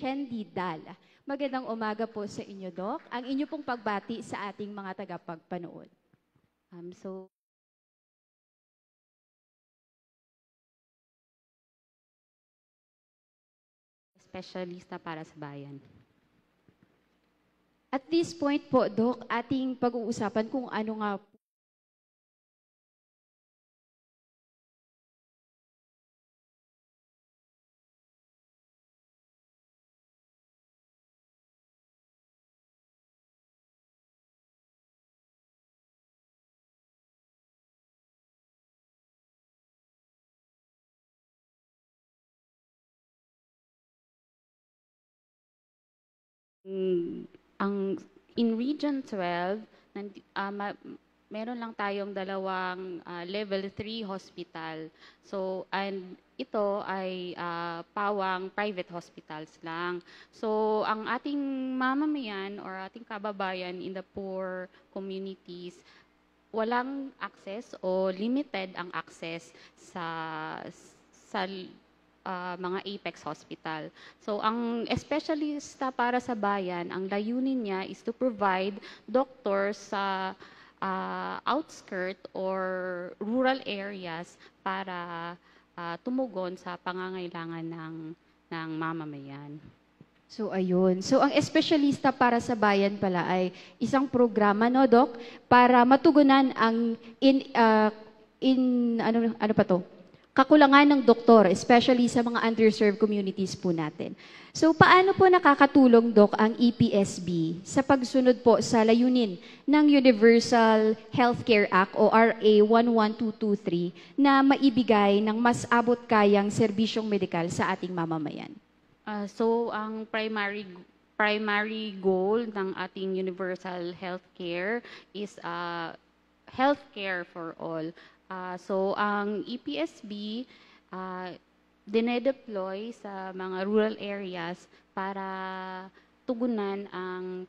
Shendi Dal. Magandang umaga po sa inyo, Doc. Ang inyo pong pagbati sa ating mga tagapagpanood. So, Espesyalista para sa bayan. at this point po, Doc, ating pag-uusapan kung ano nga po Ang in Region 12, meron lang tayong dalawang level 3 hospital. So, and ito ay pawang private hospitals lang. So, ang ating mamamayan or ating kababayan in the poor communities, walang access o limited ang access sa mga Apex Hospital. So, ang espesyalista para sa bayan, ang layunin niya is to provide doctors sa outskirt or rural areas para tumugon sa pangangailangan ng mamamayan. So, ayun. So, ang espesyalista para sa bayan pala ay isang programa, no, Doc? Para matugunan ang ano pa to? Kakulangan ng doktor, especially sa mga underserved communities po natin. So, paano po nakakatulong, Doc, ang EPSB sa pagsunod po sa layunin ng Universal Healthcare Act o RA 11223 na maibigay ng mas abot kayang serbisyong medikal sa ating mamamayan? So, ang primary goal ng ating universal healthcare is healthcare for all. So, ang EPSB dinedeploy sa mga rural areas para tugunan ang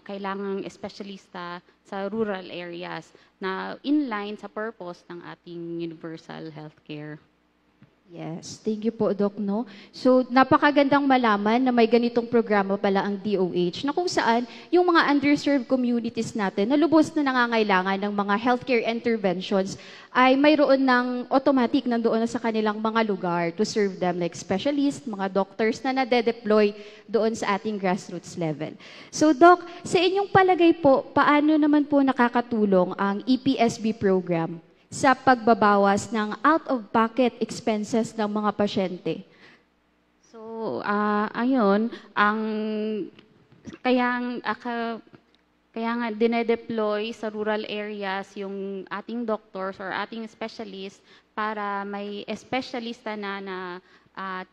kailangang espesyalista sa rural areas na inline sa purpose ng ating universal healthcare. Yes, thank you po, Doc, no? So, napakagandang malaman na may ganitong programa pala ang DOH na kung saan yung mga underserved communities natin na lubos na nangangailangan ng mga healthcare interventions ay mayroon ng automatic nandoon na sa kanilang mga lugar to serve them like specialists, mga doctors na nade-deploy doon sa ating grassroots level. So, Doc, sa inyong palagay po, paano naman po nakakatulong ang EPSB program sa pagbabawas ng out-of-pocket expenses ng mga pasyente? So, ayun, kaya nga dinedeploy sa rural areas yung ating doctors or ating specialist para may espesyalista na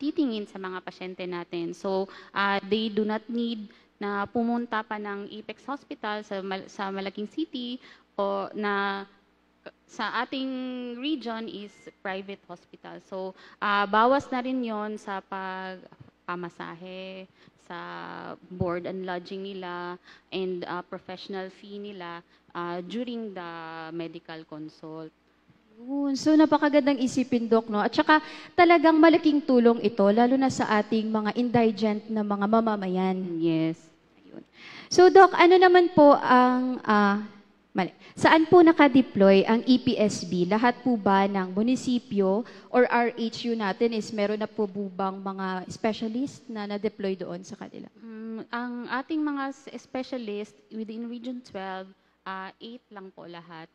titingin sa mga pasyente natin. So, they do not need na pumunta pa ng Apex Hospital sa malaking city o na sa ating region is private hospital. So, bawas na rin yon sa pamasahe, sa board and lodging nila, and professional fee nila during the medical consult. Yun. So, napakagandang isipin, Doc, no? At saka talagang malaking tulong ito, lalo na sa ating mga indigent na mga mamamayan. Yes. Ayun. So, Doc, ano naman po ang saan po nakadeploy ang EPSB? Lahat po ba ng munisipyo or RHU natin is meron na po bubang mga specialist na na-deploy doon sa kanila? Ang ating mga specialist within Region 12, 8 lang po lahat.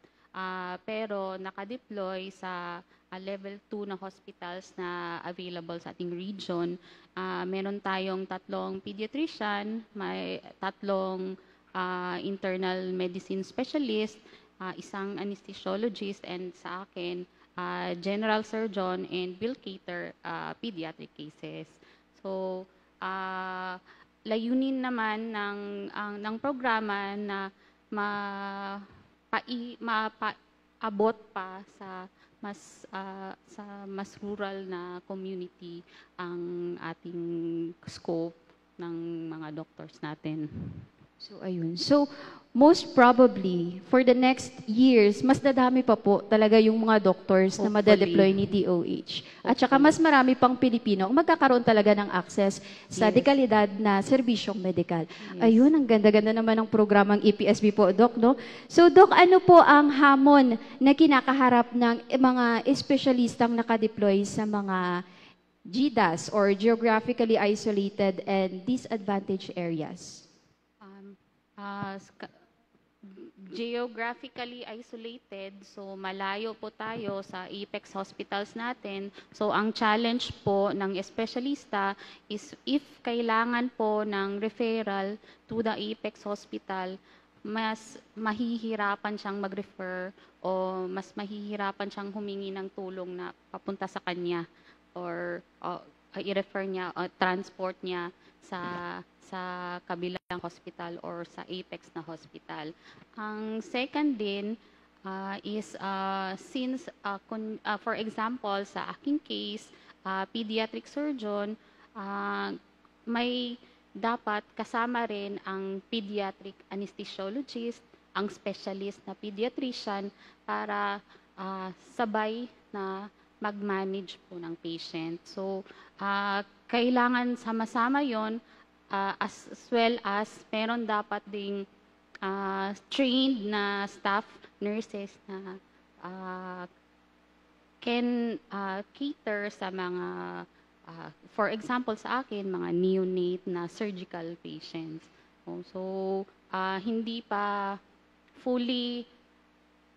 Pero nakadeploy sa level 2 na hospitals na available sa ating region. Meron tayong 3 pediatrician, may 3 internal medicine specialist, isang anesthesiologist, and sa akin, general surgeon and bill cater pediatric cases. So, layunin naman ng programa na mapaabot pa sa mas rural na community ang ating scope ng mga doctors natin. So, ayun. So, most probably, for the next years, mas dadami pa po talaga yung mga doctors na Hopefully. madedeploy ni DOH. At saka mas marami pang Pilipino ang magkakaroon talaga ng access sa Yes. dekalidad na serbisyong medikal. Ayun, ang ganda-ganda naman ng programang EPSB po, Doc, no? So, Doc, ano po ang hamon na kinakaharap ng mga espesyalistang nakadeploy sa mga GDAS or geographically isolated and disadvantaged areas? Um, geographically isolated, so malayo po tayo sa apex hospitals natin. So ang challenge po ng espesyalista is if kailangan po ng referral to the apex hospital, mas mahihirapan siyang mag-refer o mas mahihirapan siyang humingi ng tulong na papunta sa kanya or i-refer niya o transport niya sa kabilang hospital or sa apex na hospital. Ang second din is since for example sa aking case, pediatric surgeon, may dapat kasama rin ang pediatric anesthesiologist, ang specialist na pediatrician para sabay na mag-manage po ng patient. So, kailangan sama-sama yon as well as meron dapat ding trained na staff nurses na can cater sa mga, for example sa akin, mga neonate na surgical patients. So, hindi pa fully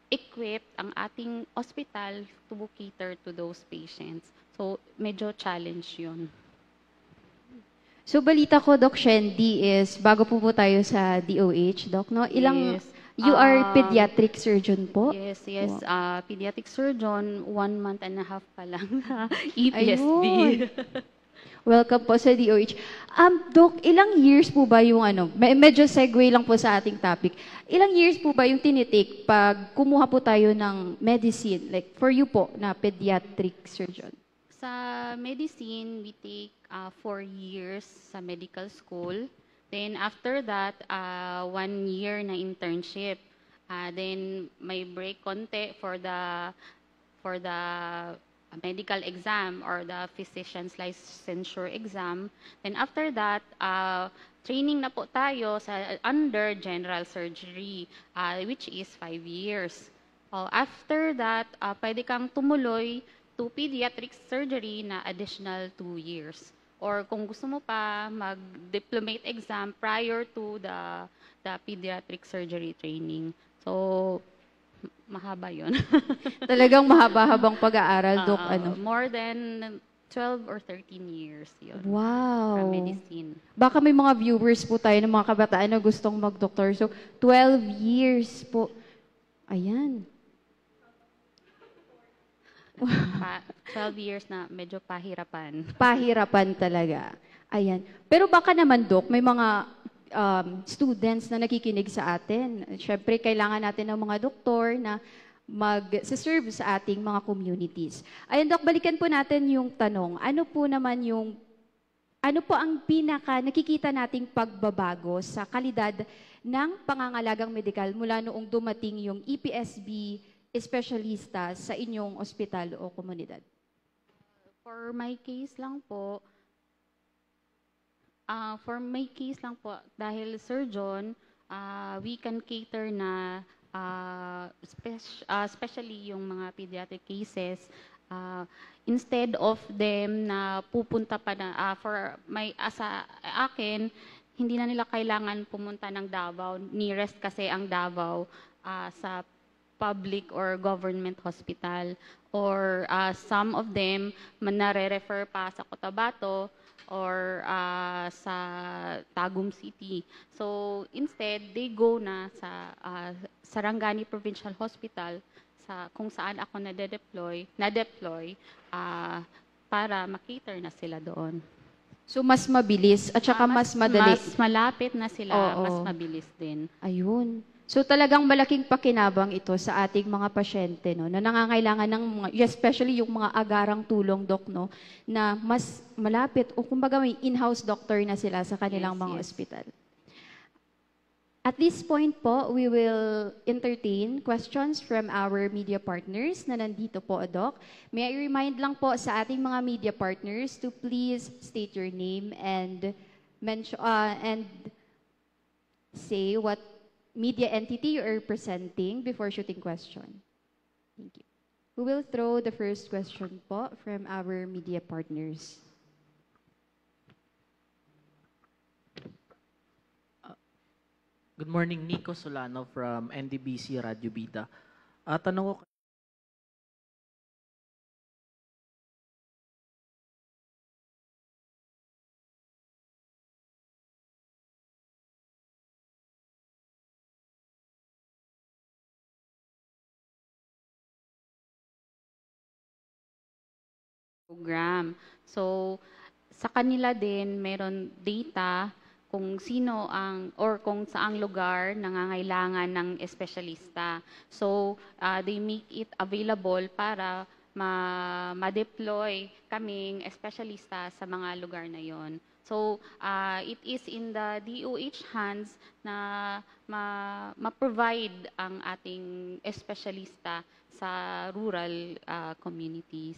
equipped ang ating hospital to cater to those patients. So, medyo challenge yun. So, balita ko, Doc Shendy, is bago po tayo sa DOH, Doc, no? Yes. You are pediatric surgeon po? Yes. Wow. Pediatric surgeon, 1 month and a half pa lang sa EPSB. Ayun. Welcome po sa DOH. Doc, ilang years po ba yung medyo segue lang po sa ating topic. Ilang years po ba yung tinitake pag kumuha po tayo ng medicine, like for you po na pediatric surgeon? Sa medicine, we take 4 years sa medical school. Then after that, 1 year na internship. Then may break konti for the medical exam or the physician's licensure exam. Then after that, training na po tayo sa under general surgery, which is 5 years. After that, pwede kang tumuloy to pediatric surgery na additional 2 years. Or kung gusto mo pa, mag-diplomate exam prior to the pediatric surgery training. So, mahaba yun. Talagang mahaba-habang pag-aaral, Doc. More than 12 or 13 years yun. Wow. Sa medicine. Baka may mga viewers po tayo ng mga kabataan na gustong mag-doktor. So, 12 years po. Ayan. 12 years na medyo pahirapan. Pahirapan talaga. Ayan. Pero baka naman, Doc, may mga students na nakikinig sa atin. Siyempre, kailangan natin ng mga doktor na mag-serve sa ating mga communities. Ayan, Doc, balikan po natin yung tanong. Ano po ang pinaka nakikita nating pagbabago sa kalidad ng pangangalagang medikal mula noong dumating yung EPSB espesyalista sa inyong ospital o komunidad? For my case lang po, dahil surgeon, we can cater na especially yung mga pediatric cases, instead of them na pupunta pa na sa akin, hindi na nila kailangan pumunta ng Davao, nearest kasi ang Davao sa public or government hospital, or some of them nare-refer pa sa Cotabato or sa Tagum City. So instead, they go na sa Sarangani Provincial Hospital kung saan ako na-deploy para makater na sila doon. So mas mabilis at saka mas madali. Mas malapit na sila, Oo. mas mabilis din. Ayun. So talagang malaking pakinabang ito sa ating mga pasyente, no, na nangangailangan ng especially yung mga agarang tulong, Doc, no, na mas malapit o kumbaga may in-house doctor na sila sa kanilang mga ospital. At this point po, we will entertain questions from our media partners na nandito po, Doc. May I remind lang po sa ating mga media partners to please state your name and say what media entity you are presenting before shooting question. Thank you. Who will throw the first question po from our media partners? Good morning, Nico Solano from NDBC Radio Bida. Tanong ko program. So, sa kanila din, meron data kung sino ang, or kung saang lugar nangangailangan ng espesyalista. So, they make it available para ma-deploy kaming espesyalista sa mga lugar na yon. So, it is in the DOH hands na ma-provide ang ating espesyalista sa rural communities.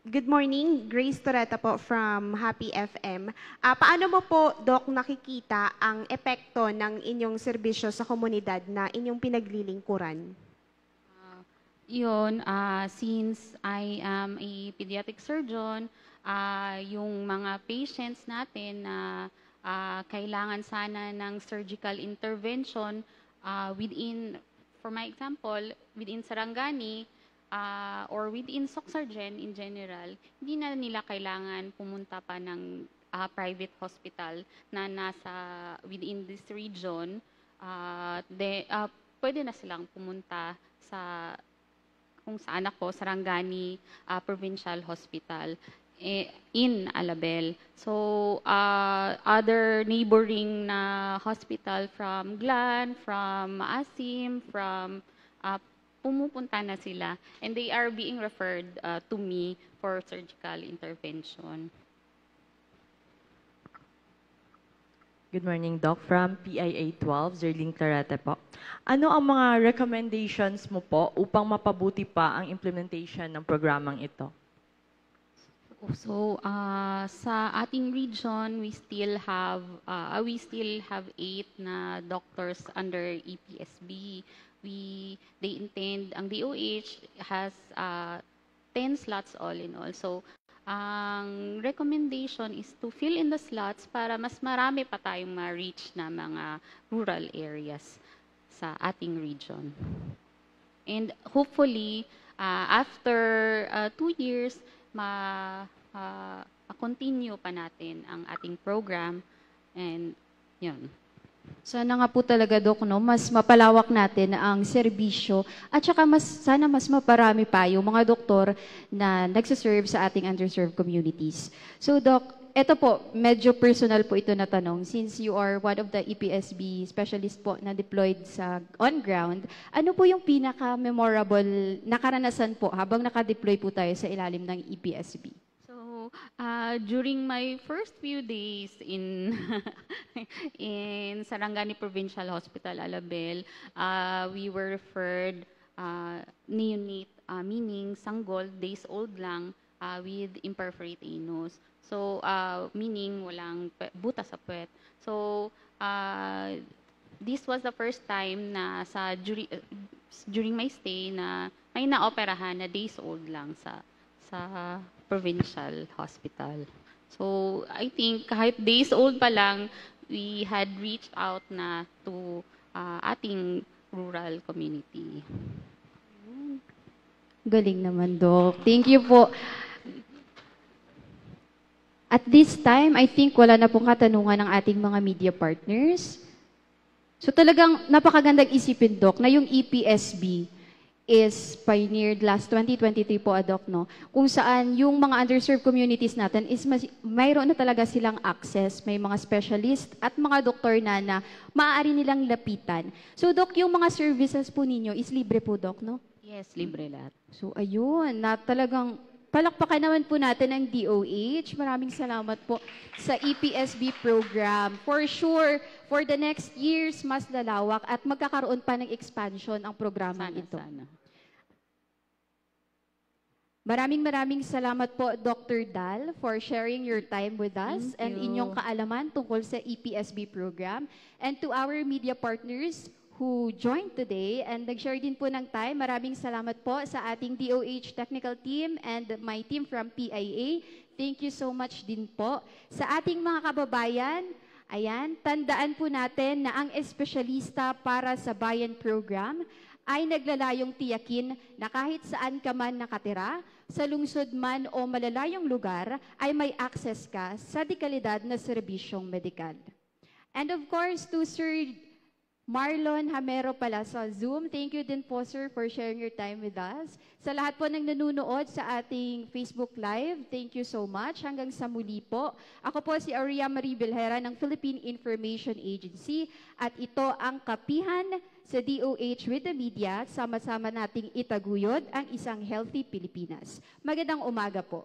Good morning, Grace Toreta po from Happy FM. Paano mo po, Doc, nakikita ang epekto ng inyong serbisyo sa komunidad na inyong pinaglilingkuran? Since I am a pediatric surgeon, yung mga patients natin na kailangan sana ng surgical intervention within, for my example, within Sarangani, or within Soxargen in general, hindi na nila kailangan pumunta pa ng private hospital na nasa within this region. Pwede na silang pumunta sa kung saan ako, Sarangani Provincial Hospital in Alabel. So, other neighboring na hospital from Glan, from Asim, from pumupunta na sila, and they are being referred to me for surgical intervention. Good morning, Doc. From PIA 12, Zerling Clarete po. Ano ang mga recommendations mo po upang mapabuti pa ang implementation ng programang ito? So, sa ating region, we still have 8 na doctors under EPSB. They intend, ang DOH has 10 slots all in all. So, ang recommendation is to fill in the slots para mas marami pa tayong ma-reach na mga rural areas sa ating region. And hopefully, after 2 years, ma-continue pa natin ang ating program. And yun. Sana nga po talaga, Doc, no, mas mapalawak natin ang serbisyo at saka sana mas maparami pa yung mga doktor na nagsiserve sa ating underserved communities. So, Doc, eto po, medyo personal po ito na tanong. Since you are one of the EPSB specialist po na deployed sa on-ground, ano po yung pinaka-memorable na karanasan po habang nakadeploy po tayo sa ilalim ng EPSB? During my first few days in in Sarangani Provincial Hospital, Alabel, we were referred neonate, meaning sanggol, days old lang, with imperforate anus. So, meaning walang butas sa puwet. So, this was the first time na during my stay na may naoperahan na days old lang sa provincial hospital. So, I think kahit days old pa lang, we had reached out na to ating rural community. Galing naman, Doc. Thank you po. At this time, I think wala na pong katanungan ng ating mga media partners. So talagang napakagandang isipin, Doc, na yung EPSB is pioneered last 2023 po, Doc, no? Kung saan yung mga underserved communities natin is mayroon na talaga silang access, may mga specialist at mga doktor na maaari nilang lapitan. So, Doc, yung mga services po ninyo is libre po, Doc, no? Yes, libre lahat. So, ayun, na talagang Palakpakan naman po natin ang DOH. Maraming salamat po sa EPSB program. For sure, for the next years, mas lalawak at magkakaroon pa ng expansion ang programa ito. Sana. Maraming salamat po, Dr. Dal, for sharing your time with us and inyong kaalaman tungkol sa EPSB program. And to our media partners who joined today and nag-share din po ng time, maraming salamat po sa ating DOH technical team and my team from PIA. Thank you so much din po. Sa ating mga kababayan, ayan, tandaan po natin na ang espesyalista para sa Bayan program ay naglalayong tiyakin na kahit saan ka man nakatira, sa lungsod man o malalayong lugar, ay may access ka sa dekalidad na serbisyong medikal. And of course, to Sir Marlon Hamero pala sa Zoom, thank you din po, sir, for sharing your time with us. Sa lahat po ng nanunood sa ating Facebook Live, thank you so much. Hanggang sa muli po. Ako po si Aurea Marie Bilhera ng Philippine Information Agency at ito ang kapihan sa DOH with the media. Sama-sama nating itaguyod ang isang healthy Pilipinas. Magandang umaga po.